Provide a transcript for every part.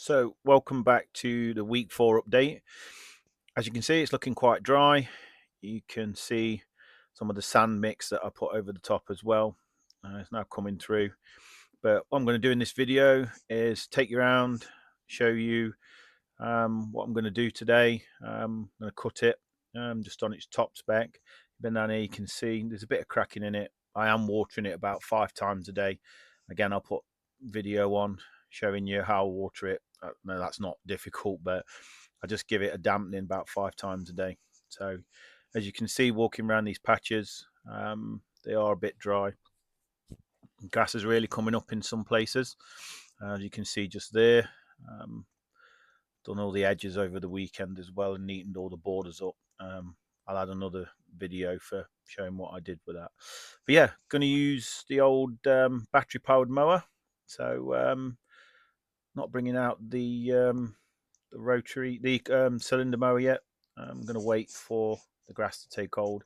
So welcome back to the week 4 update. As you can see, it's looking quite dry. You can see some of the sand mix that I put over the top as well. It's now coming through. But what I'm going to do in this video is take you around, show you what I'm going to do today. I'm going to cut it just on its top spec. Then down here you can see there's a bit of cracking in it. I am watering it about 5 times a day. Again, I'll put video on showing you how I water it. No, that's not difficult, but I just give it a dampening about 5 times a day. So as you can see, walking around these patches, they are a bit dry. Grass is really coming up in some places. As you can see just there, done all the edges over the weekend as well and neatened all the borders up. I'll add another video for showing what I did with that. But yeah, going to use the old battery powered mower. So not bringing out the rotary, cylinder mower yet. I'm going to wait for the grass to take hold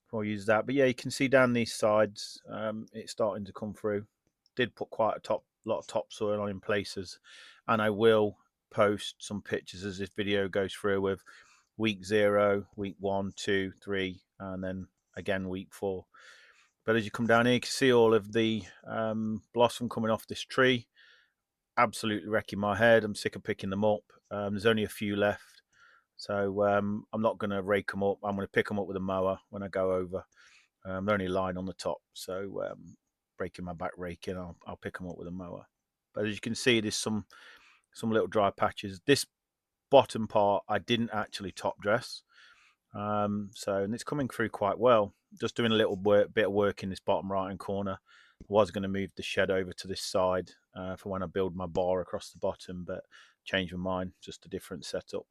before I use that. But yeah, you can see down these sides, it's starting to come through. Did put quite a lot of topsoil on in places, and I will post some pictures as this video goes through with week 0, week 1, 2, 3, and then again week 4. But as you come down here, you can see all of the blossom coming off this tree. Absolutely wrecking my head. I'm sick of picking them up. There's only a few left, so I'm not going to rake them up. I'm going to pick them up with a mower when I go over. They're only lying on the top, so breaking my back raking, I'll pick them up with a mower. But as you can see, there's some little dry patches. This bottom part I didn't actually top dress, and it's coming through quite well. Just doing a little bit of work in this bottom right hand corner. I was going to move the shed over to this side for when I build my bar across the bottom, but changed my mind. Just a different setup.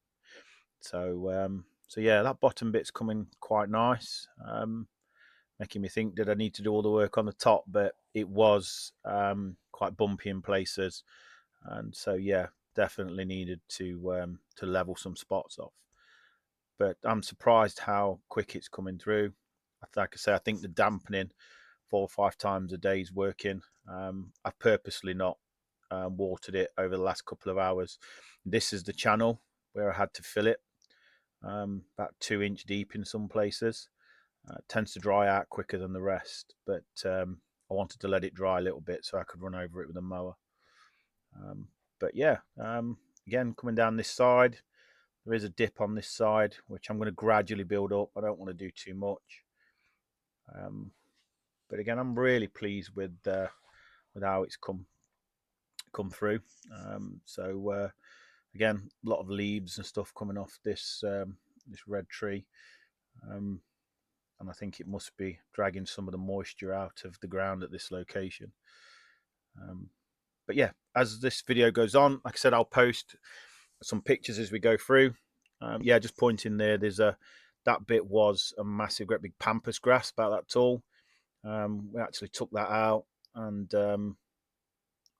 So yeah, that bottom bit's coming quite nice. Making me think, did I need to do all the work on the top? But it was quite bumpy in places, and so yeah, definitely needed to level some spots off. But I'm surprised how quick it's coming through. Like I say, I think the dampening 4 or 5 times a day is working. I've purposely not watered it over the last couple of hours. This is the channel where I had to fill it, about 2 inch deep in some places. It tends to dry out quicker than the rest, but I wanted to let it dry a little bit so I could run over it with a mower. But yeah, again, coming down this side, there is a dip on this side, which I'm going to gradually build up. I don't want to do too much. But again, I'm really pleased with how it's come through. Again, a lot of leaves and stuff coming off this this red tree. And I think it must be dragging some of the moisture out of the ground at this location. But yeah, as this video goes on, like I said, I'll post some pictures as we go through. Yeah, just pointing there, that bit was a massive, great big pampas grass, about that tall. We actually took that out and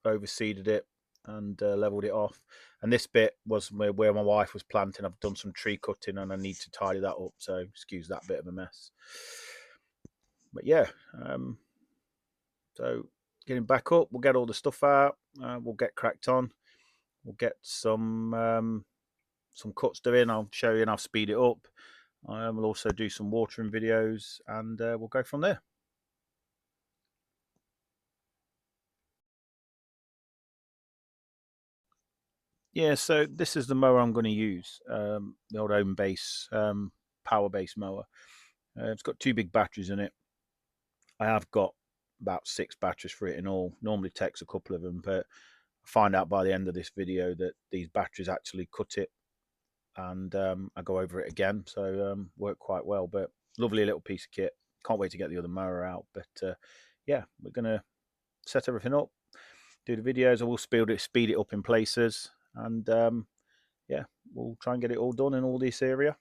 overseeded it and leveled it off. And this bit was where my wife was planting. I've done some tree cutting and I need to tidy that up, so excuse that bit of a mess. But yeah, so getting back up, we'll get all the stuff out, we'll get cracked on, we'll get some cuts doing. I'll show you and I'll speed it up. We'll also do some watering videos and we'll go from there. Yeah, so this is the mower I'm going to use, the old home base power base mower. It's got 2 big batteries in it. I have got about 6 batteries for it in all. Normally takes a couple of them, but I find out by the end of this video that these batteries actually cut it, and I go over it again, so work quite well. But lovely little piece of kit. Can't wait to get the other mower out. But yeah, we're gonna set everything up, do the videos. I will speed it up in places, and yeah, we'll try and get it all done in all this area.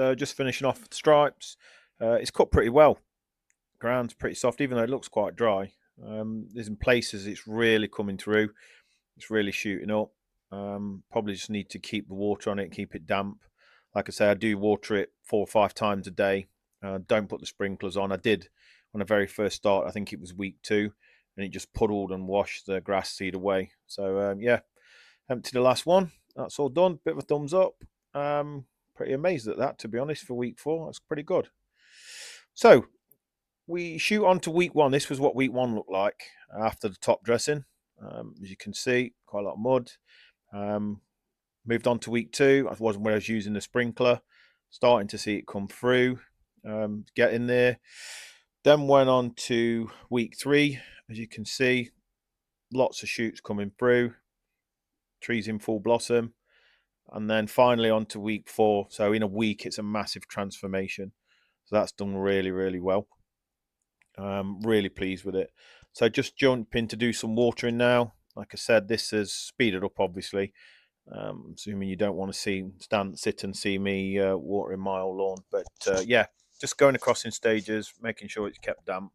So just finishing off the stripes. It's cut pretty well. Ground's pretty soft, even though it looks quite dry. There's in places it's really coming through. It's really shooting up. Probably just need to keep the water on it, keep it damp. Like I say, I do water it 4 or 5 times a day. Don't put the sprinklers on. I did when I very first started. I think it was week 2, and it just puddled and washed the grass seed away. So yeah, empty the last one. That's all done. Bit of a thumbs up. Pretty amazed at that, to be honest, for week 4. That's pretty good. So we shoot on to week 1. This was what week 1 looked like after the top dressing. As you can see, quite a lot of mud. Moved on to week 2. I wasn't where I was using the sprinkler. Starting to see it come through, get in there. Then went on to week 3. As you can see, lots of shoots coming through. Trees in full blossom. And then finally on to week 4. So in a week, it's a massive transformation. So that's done really, really well. Really pleased with it. So just jump in to do some watering now. Like I said, this has speeded up, obviously. Assuming you don't want to sit and see me watering my old lawn. But yeah, just going across in stages, making sure it's kept damp,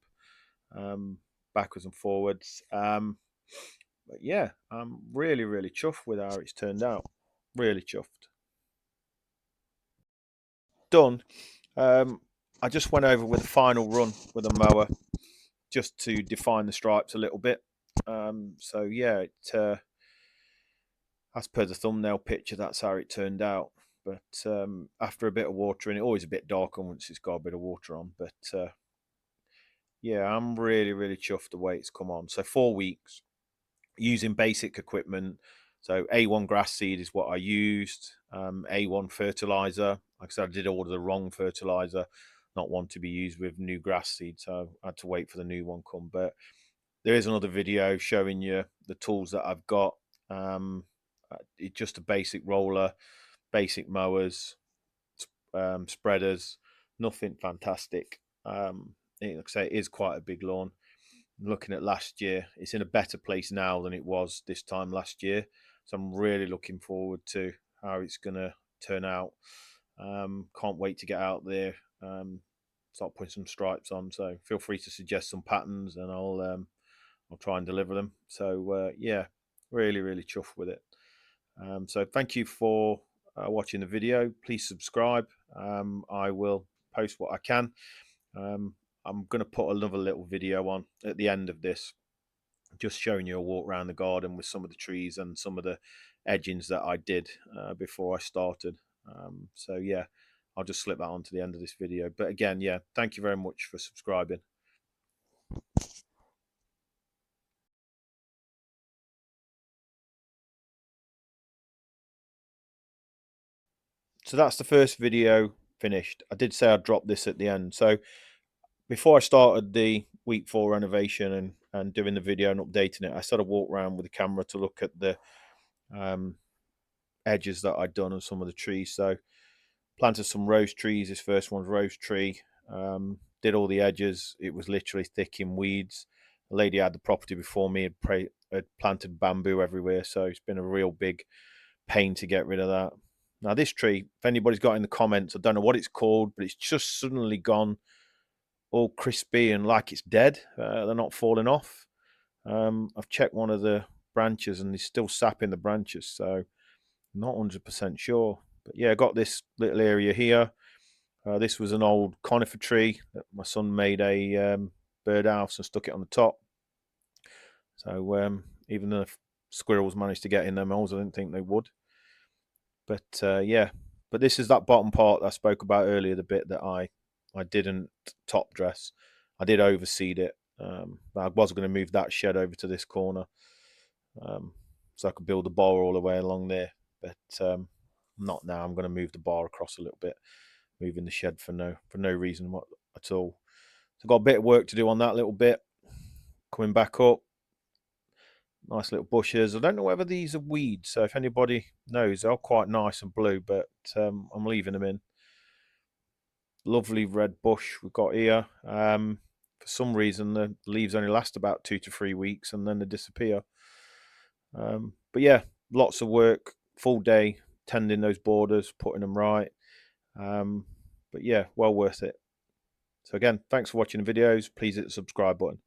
backwards and forwards. But yeah, I'm really, really chuffed with how it's turned out. Really chuffed. Done. I just went over with a final run with a mower just to define the stripes a little bit. So yeah, as per the thumbnail picture, that's how it turned out. But after a bit of watering, it's always a bit darker once it's got a bit of water on. But yeah, I'm really, really chuffed the way it's come on. So 4 weeks using basic equipment. So A1 grass seed is what I used. A1 fertilizer. Like I said, I did order the wrong fertilizer, not one to be used with new grass seed. So I had to wait for the new one come. But there is another video showing you the tools that I've got. It's just a basic roller, basic mowers, spreaders, nothing fantastic. Like I say, it is quite a big lawn. Looking at last year, it's in a better place now than it was this time last year. So I'm really looking forward to how it's going to turn out. Can't wait to get out there, start putting some stripes on. So feel free to suggest some patterns, and I'll try and deliver them. So yeah, really, really chuffed with it. So thank you for watching the video. Please subscribe. I will post what I can. I'm going to put another little video on at the end of this, just showing you a walk around the garden with some of the trees and some of the edgings that I did before I started. So yeah, I'll just slip that on to the end of this video. But again, yeah, thank you very much for subscribing. So that's the first video finished. I did say I'd drop this at the end. So before I started the week 4 renovation and doing the video and updating it, I sort of walked around with the camera to look at the edges that I'd done on some of the trees. So planted some rose trees. This first one's rose tree. Did all the edges. It was literally thick in weeds. The lady had the property before me had planted bamboo everywhere, so it's been a real big pain to get rid of that. Now this tree, if anybody's got in the comments, I don't know what it's called, but it's just suddenly gone all crispy and like it's dead. They're not falling off. I've checked one of the branches and there's still sap in the branches, so not 100% sure. But yeah, I got this little area here. This was an old conifer tree that my son made a birdhouse and stuck it on the top. So even though squirrels managed to get in their moles, I didn't think they would. But yeah, but this is that bottom part I spoke about earlier, the bit that I didn't top dress. I did overseed it. I was going to move that shed over to this corner, so I could build a bar all the way along there. But not now. I'm going to move the bar across a little bit, moving the shed for no reason at all. So I've got a bit of work to do on that little bit. Coming back up, nice little bushes. I don't know whether these are weeds, so if anybody knows, they're quite nice and blue, but I'm leaving them in. Lovely red bush we've got here. For some reason, the leaves only last about 2 to 3 weeks and then they disappear. But yeah, lots of work, full day, tending those borders, putting them right. But yeah, well worth it. So again, thanks for watching the videos. Please hit the subscribe button.